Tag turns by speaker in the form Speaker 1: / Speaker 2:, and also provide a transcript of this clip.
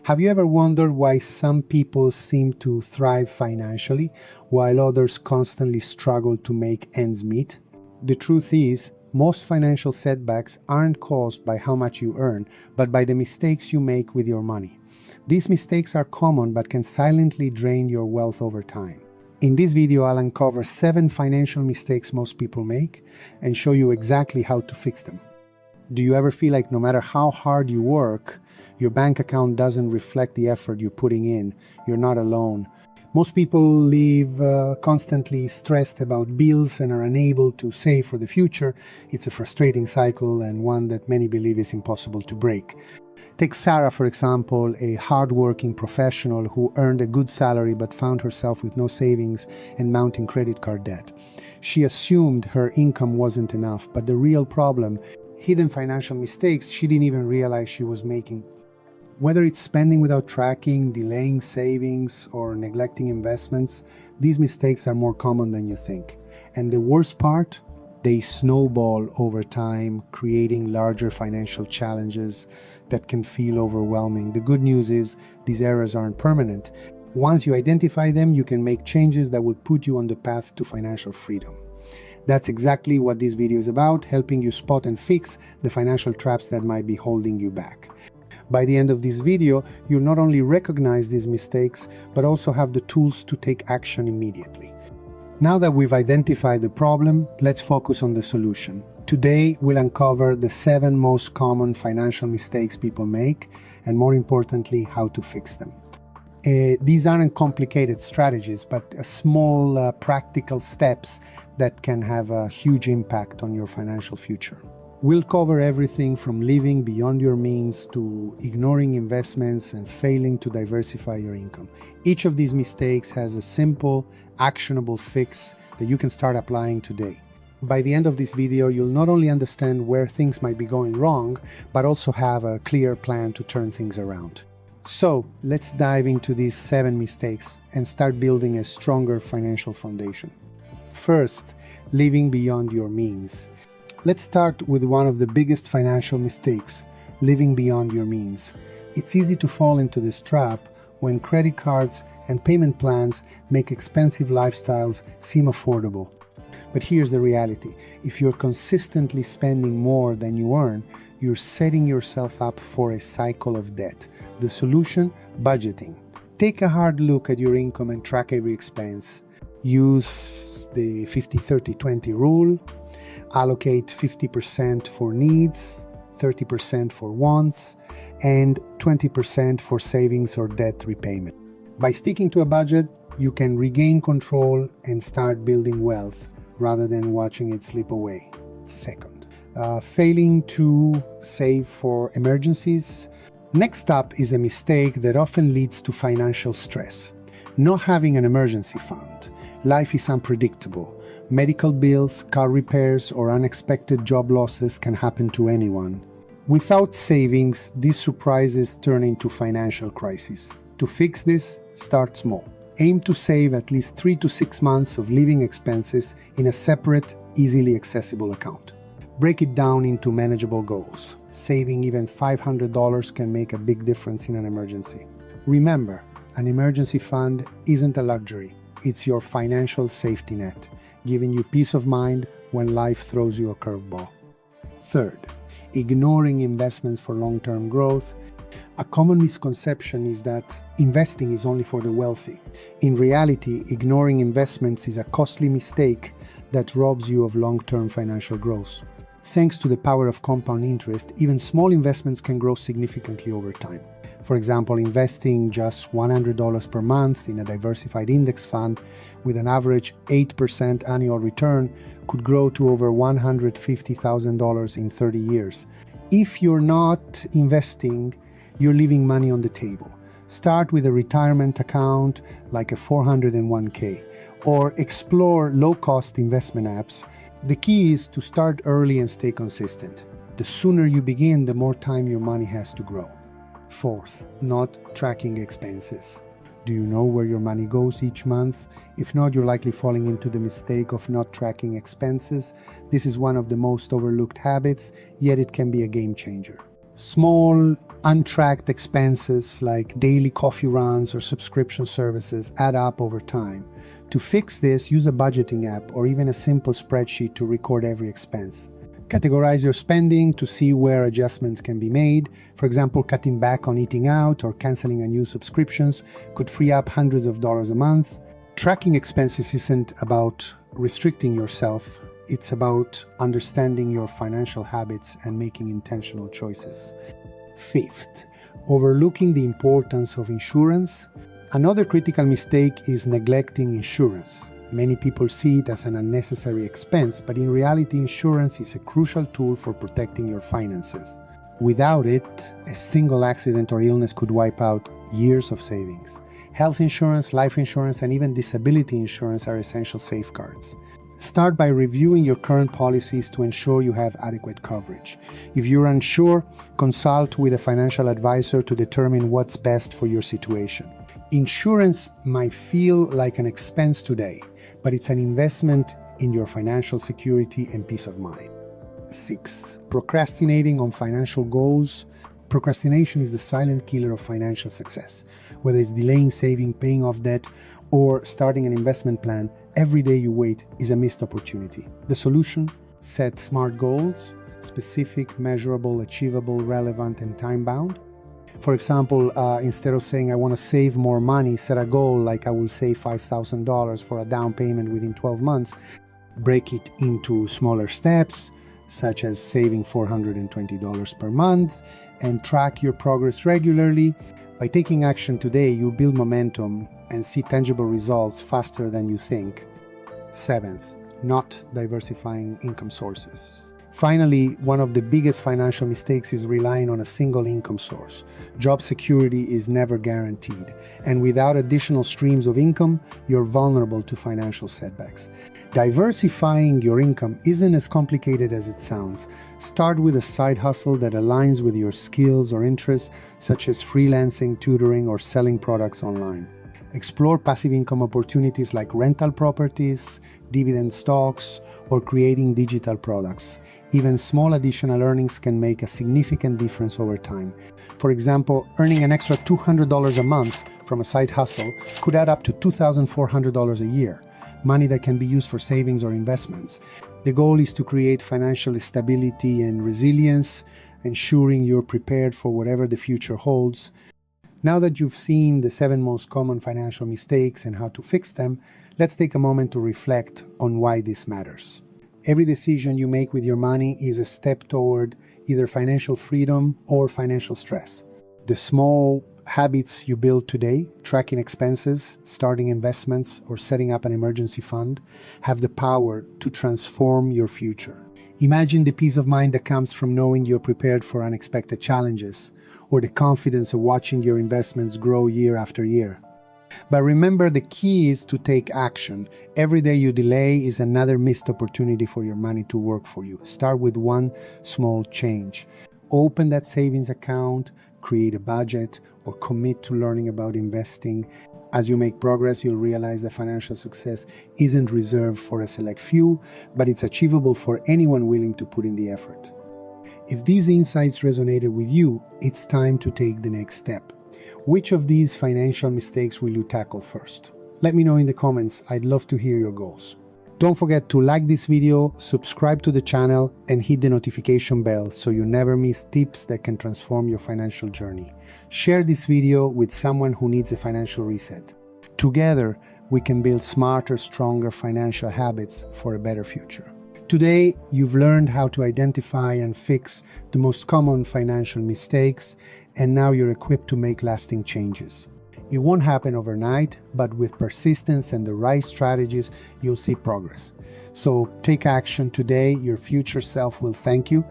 Speaker 1: Have you ever wondered why some people seem to thrive financially while others constantly struggle to make ends meet? The truth is, most financial setbacks aren't caused by how much you earn, but by the mistakes you make with your money. These mistakes are common but can silently drain your wealth over time. In this video, I'll uncover 7 financial mistakes most people make and show you exactly how to fix them. Do you ever feel like no matter how hard you work, your bank account doesn't reflect the effort you're putting in? You're not alone. Most people live constantly stressed about bills and are unable to save for the future. It's a frustrating cycle and one that many believe is impossible to break. Take Sarah, for example, a hardworking professional who earned a good salary but found herself with no savings and mounting credit card debt. She assumed her income wasn't enough, but the real problem, hidden financial mistakes she didn't even realize she was making. Whether it's spending without tracking, delaying savings, or neglecting investments, these mistakes are more common than you think. And the worst part? They snowball over time, creating larger financial challenges that can feel overwhelming. The good news is these errors aren't permanent. Once you identify them, you can make changes that will put you on the path to financial freedom. That's exactly what this video is about, helping you spot and fix the financial traps that might be holding you back. By the end of this video, you'll not only recognize these mistakes, but also have the tools to take action immediately. Now that we've identified the problem, let's focus on the solution. Today, we'll uncover the 7 most common financial mistakes people make, and more importantly, how to fix them. These aren't complicated strategies, but small, practical steps that can have a huge impact on your financial future. We'll cover everything from living beyond your means to ignoring investments and failing to diversify your income. Each of these mistakes has a simple, actionable fix that you can start applying today. By the end of this video, you'll not only understand where things might be going wrong, but also have a clear plan to turn things around. So, let's dive into these 7 mistakes and start building a stronger financial foundation. First, living beyond your means. Let's start with one of the biggest financial mistakes, living beyond your means. It's easy to fall into this trap when credit cards and payment plans make expensive lifestyles seem affordable. But here's the reality. If you're consistently spending more than you earn, you're setting yourself up for a cycle of debt. The solution? Budgeting. Take a hard look at your income and track every expense. Use the 50-30-20 rule. Allocate 50% for needs, 30% for wants, and 20% for savings or debt repayment. By sticking to a budget, you can regain control and start building wealth rather than watching it slip away. Second, failing to save for emergencies. Next up is a mistake that often leads to financial stress. Not having an emergency fund. Life is unpredictable. Medical bills, car repairs, or unexpected job losses can happen to anyone. Without savings, these surprises turn into financial crises. To fix this, start small. Aim to save at least 3 to 6 months of living expenses in a separate, easily accessible account. Break it down into manageable goals. Saving even $500 can make a big difference in an emergency. Remember, an emergency fund isn't a luxury. It's your financial safety net, giving you peace of mind when life throws you a curveball. Third, ignoring investments for long-term growth. A common misconception is that investing is only for the wealthy. In reality, ignoring investments is a costly mistake that robs you of long-term financial growth. Thanks to the power of compound interest, even small investments can grow significantly over time. For example, investing just $100 per month in a diversified index fund with an average 8% annual return could grow to over $150,000 in 30 years. If you're not investing, you're leaving money on the table. Start with a retirement account like a 401k or explore low-cost investment apps. The key is to start early and stay consistent. The sooner you begin, the more time your money has to grow. Fourth, not tracking expenses. Do you know where your money goes each month? If not, you're likely falling into the mistake of not tracking expenses. This is one of the most overlooked habits, yet it can be a game changer. Small, Untracked expenses like daily coffee runs or subscription services add up over time. To fix this, use a budgeting app or even a simple spreadsheet to record every expense. Categorize your spending to see where adjustments can be made. For example, cutting back on eating out or canceling unused subscriptions could free up hundreds of dollars a month. Tracking expenses isn't about restricting yourself. It's about understanding your financial habits and making intentional choices. Fifth, overlooking the importance of insurance. Another critical mistake is neglecting insurance. Many people see it as an unnecessary expense, but in reality, insurance is a crucial tool for protecting your finances. Without it, a single accident or illness could wipe out years of savings. Health insurance, life insurance, and even disability insurance are essential safeguards. Start by reviewing your current policies to ensure you have adequate coverage. If you're unsure, consult with a financial advisor to determine what's best for your situation. Insurance might feel like an expense today, but it's an investment in your financial security and peace of mind. Sixth, procrastinating on financial goals. Procrastination is the silent killer of financial success. Whether it's delaying saving, paying off debt, or starting an investment plan, every day you wait is a missed opportunity. The solution? Set smart goals, specific, measurable, achievable, relevant, and time-bound. For example, instead of saying I want to save more money, set a goal like I will save $5,000 for a down payment within 12 months. Break it into smaller steps, such as saving $420 per month, and track your progress regularly. By taking action today, you'll build momentum and see tangible results faster than you think. Seventh, not diversifying income sources. Finally, one of the biggest financial mistakes is relying on a single income source. Job security is never guaranteed, and without additional streams of income, you're vulnerable to financial setbacks. Diversifying your income isn't as complicated as it sounds. Start with a side hustle that aligns with your skills or interests, such as freelancing, tutoring, or selling products online. Explore passive income opportunities like rental properties, dividend stocks, or creating digital products. Even small additional earnings can make a significant difference over time. For example, earning an extra $200 a month from a side hustle could add up to $2,400 a year, money that can be used for savings or investments. The goal is to create financial stability and resilience, ensuring you're prepared for whatever the future holds. Now that you've seen the 7 most common financial mistakes and how to fix them, let's take a moment to reflect on why this matters. Every decision you make with your money is a step toward either financial freedom or financial stress. The small habits you build today, tracking expenses, starting investments, or setting up an emergency fund, have the power to transform your future. Imagine the peace of mind that comes from knowing you're prepared for unexpected challenges, or the confidence of watching your investments grow year after year. But remember, the key is to take action. Every day you delay is another missed opportunity for your money to work for you. Start with one small change. Open that savings account, create a budget, or commit to learning about investing. As you make progress, you'll realize that financial success isn't reserved for a select few, but it's achievable for anyone willing to put in the effort. If these insights resonated with you, it's time to take the next step. Which of these financial mistakes will you tackle first? Let me know in the comments. I'd love to hear your goals. Don't forget to like this video, subscribe to the channel, and hit the notification bell so you never miss tips that can transform your financial journey. Share this video with someone who needs a financial reset. Together, we can build smarter, stronger financial habits for a better future. Today, you've learned how to identify and fix the most common financial mistakes, and now you're equipped to make lasting changes. It won't happen overnight, but with persistence and the right strategies, you'll see progress. So take action today. Your future self will thank you.